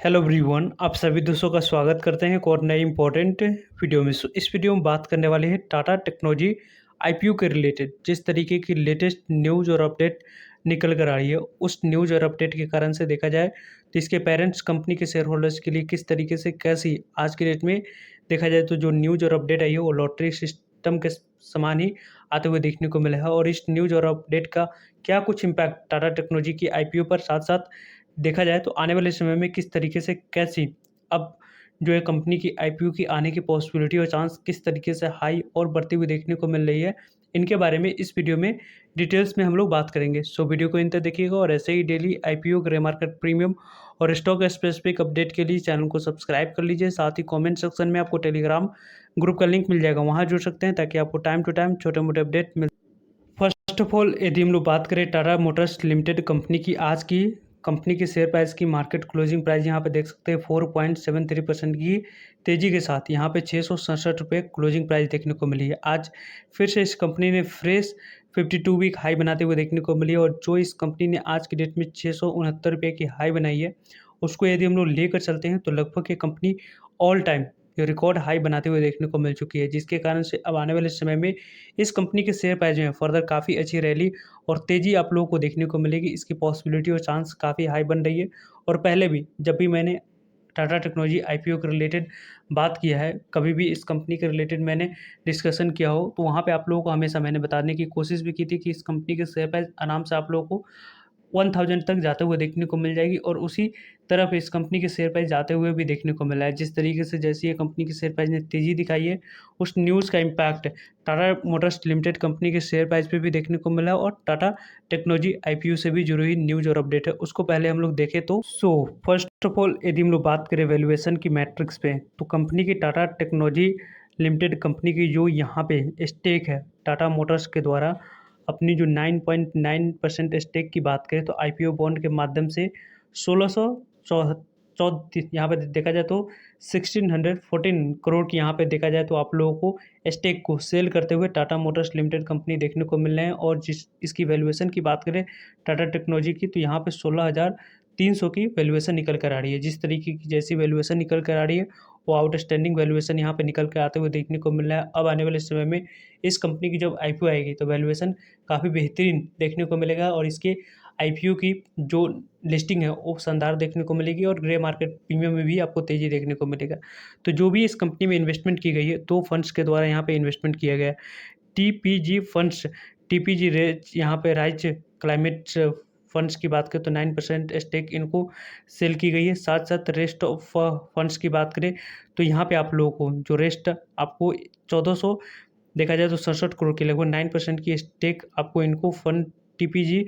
Hello everyone, आप सभी दोस्तों का स्वागत करते हैं एक और नई इम्पोर्टेंट वीडियो में। इस वीडियो में बात करने वाले हैं टाटा टेक्नोलॉजी आईपीओ के रिलेटेड। जिस तरीके की लेटेस्ट न्यूज़ और अपडेट निकल कर आ रही है, उस न्यूज़ और अपडेट के कारण से देखा जाए तो इसके पेरेंट्स कंपनी के शेयर होल्डर्स के लिए किस तरीके से कैसी आज के डेट में देखा जाए तो जो न्यूज़ और अपडेट आई है वो लॉटरी सिस्टम के समान ही आते हुए देखने को मिला है। और इस न्यूज़ और अपडेट का क्या कुछ इम्पैक्ट टाटा टेक्नोलॉजी की आईपीओ पर साथ साथ देखा जाए तो आने वाले समय में किस तरीके से कैसी अब जो है कंपनी की आईपीओ की आने की पॉसिबिलिटी और चांस किस तरीके से हाई और बढ़ती हुई देखने को मिल रही है, इनके बारे में इस वीडियो में डिटेल्स में हम लोग बात करेंगे। सो वीडियो को इन तक देखिएगा और ऐसे ही daily IPO grey market premium और स्टॉक स्पेसिफिक अपडेट के लिए चैनल को सब्सक्राइब कर लीजिए। साथ ही कमेंट सेक्शन में आपको टेलीग्राम ग्रुप का लिंक मिल जाएगा, वहाँ जुड़ सकते हैं ताकि आपको टाइम टू टाइम छोटे मोटे update mill. First of all यदि हम लोग बात करें टाटा मोटर्स लिमिटेड कंपनी की, आज की कंपनी के शेयर प्राइस की मार्केट क्लोजिंग प्राइस यहाँ पे देख सकते हैं 4.73% की तेज़ी के साथ यहाँ पे 667 रुपये क्लोजिंग प्राइस देखने को मिली है। आज फिर से इस कंपनी ने फ्रेश 52 वीक हाई बनाते हुए देखने को मिली है। और जो इस कंपनी ने आज की डेट में 669 रुपये की हाई बनाई है, उसको यदि हम लोग लेकर चलते हैं तो लगभग ये company all time record high बनाते हुए देखने को मिल चुकी है, जिसके कारण से अब आने वाले समय में इस कंपनी के शेयर प्राइस जो है फर्दर काफ़ी अच्छी रैली और तेज़ी आप लोगों को देखने को मिलेगी। इसकी पॉसिबिलिटी और चांस काफ़ी हाई बन रही है। और पहले भी जब भी मैंने टाटा टेक्नोलॉजी आईपीओ के रिलेटेड बात किया है, कभी भी इस कंपनी के रिलेटेड मैंने डिस्कशन किया हो, तो वहाँ पे आप लोगों को हमेशा मैंने बताने की कोशिश भी की थी कि इस कंपनी के शेयर प्राइस आराम से आप लोगों को 1000 तक जाते हुए देखने को मिल जाएगी। और उसी तरफ इस कंपनी के शेयर प्राइस जाते हुए भी देखने को मिला है। जिस तरीके से जैसे ये कंपनी के शेयर प्राइस ने तेज़ी दिखाई है, उस न्यूज़ का impact Tata Motors limited company के शेयर प्राइस पे भी देखने को मिला और टाटा टेक्नोलॉजी आईपीओ से भी जुड़ी हुई न्यूज़ और अपडेट है, उसको पहले हम लोग देखें तो फर्स्ट ऑफ ऑल यदि हम लोग बात करें वैल्यूएशन की मैट्रिक्स पे, तो कंपनी की टाटा टेक्नोलॉजी लिमिटेड कंपनी की जो यहाँ पे स्टेक है टाटा मोटर्स के द्वारा अपनी जो 9.9% स्टेक की बात करें, तो आईपीओ बॉन्ड के माध्यम से 1614 यहाँ पे देखा जाए तो 1614 करोड़ की यहाँ पे देखा जाए तो आप लोगों को स्टेक को सेल करते हुए टाटा मोटर्स लिमिटेड कंपनी देखने को मिल रहे हैं। और जिस इसकी वैल्यूएशन की बात करें टाटा टेक्नोलॉजी की, तो यहाँ पे 16,300 की वैल्यूएशन निकल कर आ रही है। जिस तरीके की जैसी वैल्यूएशन निकल कर आ रही है, वो आउटस्टैंडिंग वैल्यूएशन यहाँ पे निकल कर आते हुए देखने को मिल रहा है। अब आने वाले समय में इस कंपनी की जब आईपीओ आएगी तो वैल्यूएशन काफ़ी बेहतरीन देखने को मिलेगा और इसके आईपीओ की जो लिस्टिंग है वो शानदार देखने को मिलेगी और ग्रे मार्केट प्रीमियम में भी आपको तेज़ी देखने को मिलेगा। तो जो भी इस कंपनी में इन्वेस्टमेंट की गई है, 2 फंड्स के द्वारा यहाँ पे इन्वेस्टमेंट किया गया है। टीपीजी फंड्स, टीपीजी रेज यहाँ पे राइज क्लाइमेट फंड्स की बात करें तो 9% स्टेक इनको सेल की गई है। साथ-साथ रेस्ट ऑफ फंड्स की बात करें तो यहाँ पे आप लोगों को जो रेस्ट आपको 1400 देखा जाए तो 67 करोड़ की लगभग 9% की स्टेक आपको इनको फंड टीपीजी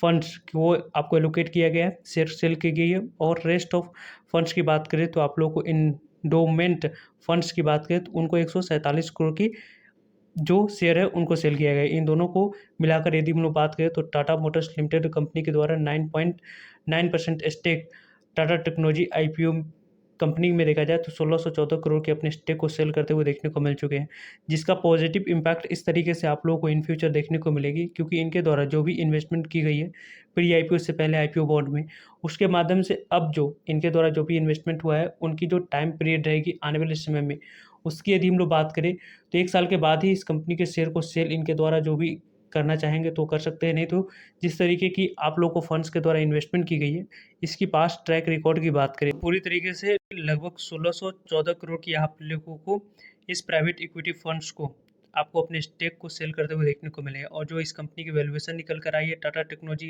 फंड्स को आपको एलोकेट किया गया है, शेयर सेल की गई है। और रेस्ट ऑफ फंड्स की बात करें तो आप लोगों को इंडोमेंट फंड्स की बात करें तो उनको 147 करोड़ की जो शेयर है उनको सेल किया गया है। इन दोनों को मिलाकर यदि हम लोग बात करें तो टाटा मोटर्स लिमिटेड कंपनी के द्वारा 9.9% stake Tata technology IPO company में देखा जाए तो 1614 करोड़ के अपने स्टेक को सेल करते हुए देखने को मिल चुके हैं, जिसका पॉजिटिव इम्पैक्ट इस तरीके से आप लोगों को इन फ्यूचर देखने को मिलेगी, क्योंकि इनके द्वारा जो भी इन्वेस्टमेंट की गई है प्री आईपीओ से पहले आईपीओ बॉन्ड में, उसके माध्यम से अब जो इनके द्वारा जो भी इन्वेस्टमेंट हुआ है उनकी जो टाइम पीरियड रहेगी आने वाले समय में, उसकी यदि हम लोग बात करें तो 1 साल के बाद ही इस कंपनी के शेयर को सेल इनके द्वारा जो भी करना चाहेंगे तो कर सकते हैं। नहीं तो जिस तरीके की आप लोग को फंड्स के द्वारा इन्वेस्टमेंट की गई है, इसकी पास्ट ट्रैक रिकॉर्ड की बात करें पूरी तरीके से लगभग 1614 करोड़ की आप लोगों को इस प्राइवेट इक्विटी फंड्स को आपको अपने स्टेक को सेल करते हुए देखने को मिलेगा। और जो इस कंपनी की वैल्यूएशन निकल कर आई है टाटा टेक्नोलॉजी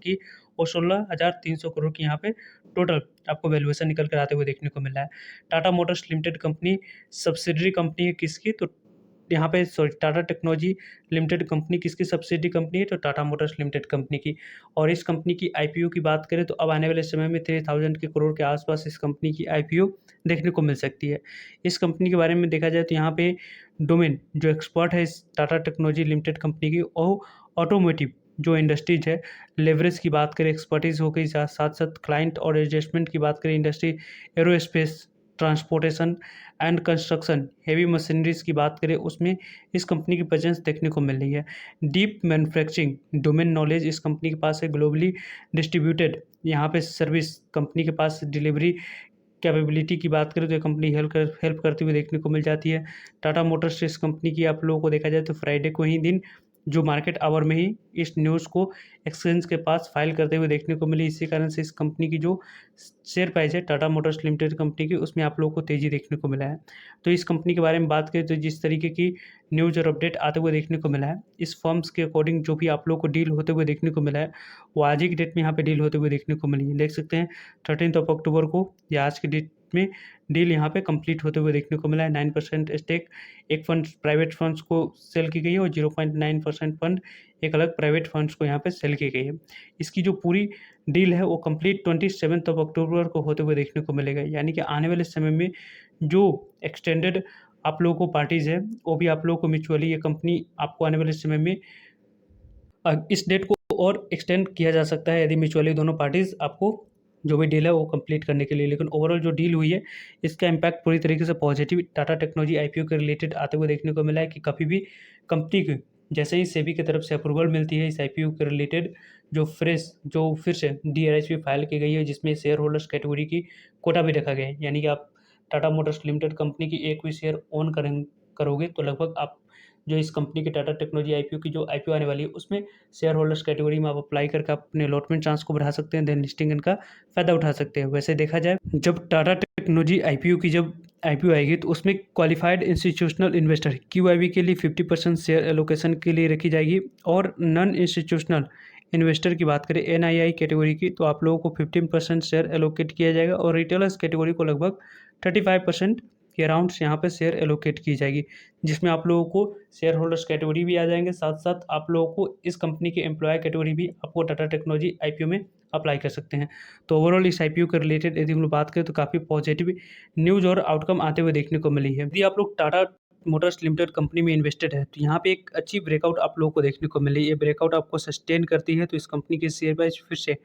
की, वो 16,300 करोड़ की यहाँ पे टोटल आपको वैल्यूएशन निकल कर आते हुए देखने को मिल रहा है। Tata Motors limited company subsidiary company है किसकी, तो यहाँ पे sorry Tata technology limited company किसकी सब्सिडी कंपनी है, तो टाटा मोटर्स लिमिटेड कंपनी की। और इस कंपनी की आईपीओ की बात करें तो अब आने वाले समय में 3000 के करोड़ के आसपास इस कंपनी की आईपीओ देखने को मिल सकती है। इस कंपनी के बारे में देखा जाए तो यहाँ पे डोमेन जो एक्सपर्ट है इस टाटा टेक्नोलॉजी लिमिटेड कंपनी की, और ऑटोमोटिव जो इंडस्ट्रीज है, लेवरेज की बात करें एक्सपर्टीज़ हो गई, साथ साथ क्लाइंट और एडजस्टमेंट की बात करें industry, aerospace transportation and construction, heavy machineries की बात करें उसमें इस कंपनी की प्रेजेंस देखने को मिल रही है। डीप मैन्युफैक्चरिंग डोमेन नॉलेज इस कंपनी के पास है। ग्लोबली डिस्ट्रीब्यूटेड यहाँ पे सर्विस कंपनी के पास डिलीवरी कैपेबिलिटी की बात करें तो ये कंपनी हेल्प करती हुई देखने को मिल जाती है। टाटा मोटर्स इस कंपनी की आप लोगों को देखा जाए तो फ्राइडे को ही दिन जो मार्केट आवर में ही इस न्यूज़ को एक्सचेंज के पास फाइल करते हुए देखने को मिली। इसी कारण से इस कंपनी की जो शेयर प्राइस है टाटा मोटर्स लिमिटेड कंपनी की उसमें आप लोगों को तेज़ी देखने को मिला है। तो इस कंपनी के बारे में बात करें तो जिस तरीके की न्यूज़ और अपडेट आते हुए देखने को मिला है, इस फर्म्स के अकॉर्डिंग जो भी आप लोगों को डील होते हुए देखने को मिला है वो आज ही की डेट में यहाँ पे डील होते हुए देखने को मिली है। देख सकते हैं 13 अक्टूबर को या आज की डेट में डील यहाँ पे कंप्लीट होते हुए देखने को मिला है। 9% स्टेक एक फंड प्राइवेट फंड्स को सेल की गई है और 0.9% फंड एक अलग प्राइवेट फंड्स को यहाँ पे सेल की गई है। इसकी जो पूरी डील है वो कंप्लीट 27 अक्टूबर को होते हुए देखने को मिलेगा। यानी कि आने वाले समय में जो एक्सटेंडेड आप लोगों को पार्टीज़ है वो भी आप लोगों को म्यूचुअली ये कंपनी आपको आने वाले समय में इस डेट को और एक्सटेंड किया जा सकता है यदि म्यूचुअली दोनों पार्टीज़ आपको जो भी डील है वो कंप्लीट करने के लिए। लेकिन ओवरऑल जो डील हुई है इसका इम्पैक्ट पूरी तरीके से पॉजिटिव टाटा टेक्नोलॉजी आईपीओ के रिलेटेड आते हुए देखने को मिला है कि कभी भी कंपनी की जैसे ही सेबी की तरफ से अप्रूवल मिलती है इस आईपीओ के रिलेटेड जो फिर से डीआरएसपी फाइल की गई है जिसमें शेयर होल्डर्स कैटेगरी की कोटा भी रखा गया है। यानी कि आप टाटा मोटर्स लिमिटेड कंपनी की एक भी शेयर ओन करोगे तो लगभग आप जो इस कंपनी के टाटा टेक्नोलॉजी आईपीओ की जो आईपीओ आने वाली है उसमें शेयर होल्डर्स कैटेगरी में आप अप्लाई करके आप अपने अलॉटमेंट चांस को बढ़ा सकते हैं, देन लिस्टिंग इनका फ़ायदा उठा सकते हैं। वैसे देखा जाए जब टाटा टेक्नोलॉजी आईपीओ की जब आईपीओ आएगी तो उसमें क्वालिफाइड इंस्टीट्यूशनल इन्वेस्टर क्यूआईबी के लिए 50% शेयर एलोकेशन के लिए रखी जाएगी और नॉन इंस्टीट्यूशनल इन्वेस्टर की बात करें एनआईआई कैटेगरी की तो आप लोगों को 15% शेयर एलोकेट किया जाएगा और रिटेलर्स कैटेगरी को लगभग 35% के अराउंड यहाँ पे शेयर एलोकेट की जाएगी, जिसमें आप लोगों को शेयर होल्डर्स कैटेगरी भी आ जाएंगे। साथ साथ आप लोगों को इस कंपनी के एम्प्लॉय कैटेगरी भी आपको टाटा टेक्नोलॉजी आईपीओ में अप्लाई कर सकते हैं। तो ओवरऑल इस आईपीओ के रिलेटेड यदि हम लोग बात करें तो काफ़ी पॉजिटिव न्यूज़ और आउटकम आते हुए देखने को मिली है। यदि आप लोग टाटा मोटर्स लिमिटेड कंपनी में इन्वेस्टेड है तो यहाँ पे एक अच्छी ब्रेकआउट आप लोगों को देखने को मिली। ये ब्रेकआउट आपको सस्टेन करती है तो इस कंपनी की शेयर प्राइस फिर से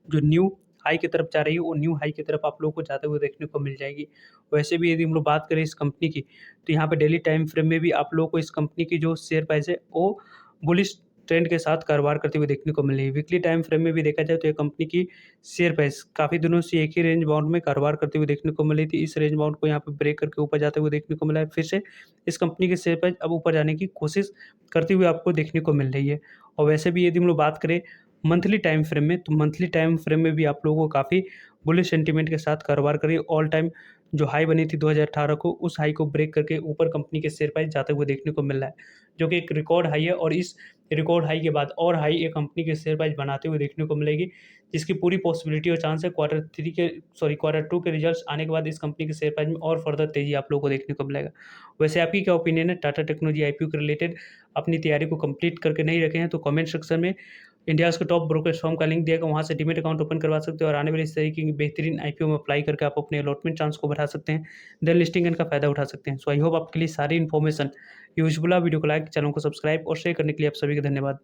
जो न्यू हाई की तरफ जा रही है वो न्यू हाई की तरफ आप लोगों को जाते हुए देखने को मिल जाएगी। वैसे भी यदि हम लोग बात करें इस कंपनी की तो यहाँ पे डेली टाइम फ्रेम में भी आप लोगों को इस कंपनी की जो शेयर प्राइस है वो बुलिश ट्रेंड के साथ कारोबार करते हुए देखने को मिल रही है। वीकली टाइम फ्रेम में भी देखा जाए तो ये कंपनी की शेयर प्राइस काफ़ी दिनों से एक ही रेंज बाउंड में कारोबार करते हुए देखने को मिल रही थी। इस रेंज बाउंड को यहाँ पे ब्रेक करके ऊपर जाते हुए देखने को मिला है। फिर से इस कंपनी की शेयर प्राइस अब ऊपर जाने की कोशिश करते हुए आपको देखने को मिल रही है। और वैसे भी यदि हम लोग बात करें मंथली टाइम फ्रेम में तो मंथली टाइम फ्रेम में भी आप लोगों को काफ़ी बुलिश सेंटीमेंट के साथ कारोबार करी। ऑल टाइम जो हाई बनी थी 2018 को उस हाई को ब्रेक करके ऊपर कंपनी के शेयर प्राइस जाते हुए देखने को मिल रहा है, जो कि एक रिकॉर्ड हाई है। और इस रिकॉर्ड हाई के बाद और हाई एक कंपनी के शेयर प्राइस बनाते हुए देखने को मिलेगी, जिसकी पूरी पॉसिबिलिटी और चांस है क्वार्टर टू के रिजल्ट्स आने के बाद इस कंपनी के शेयर प्राइस में और फर्दर तेजी आप लोगों को देखने को मिलेगा। वैसे आपकी क्या ओपिनियन है टाटा टेक्नोलॉजी आईपीओ के रिलेटेड? अपनी तैयारी को कंप्लीट करके नहीं रखे हैं तो कमेंट सेक्शन में इंडियाज़ के टॉप ब्रोकरेज फर्म का लिंक दिएगा, वहाँ से डीमैट अकाउंट ओपन करवा सकते हो और आने वाली इस तरीके की बेहतरीन आईपीओ में अप्लाई करके आप अपने अलॉटमेंट चांस को बढ़ा सकते हैं, देन लिस्टिंग इनका फ़ायदा उठा सकते हैं। सो आई होप आपके लिए सारी इन्फॉर्मेशन यूजफुल है। वीडियो को लाइक, चैनल को सब्सक्राइब और शेयर करने के लिए आप सभी का धन्यवाद।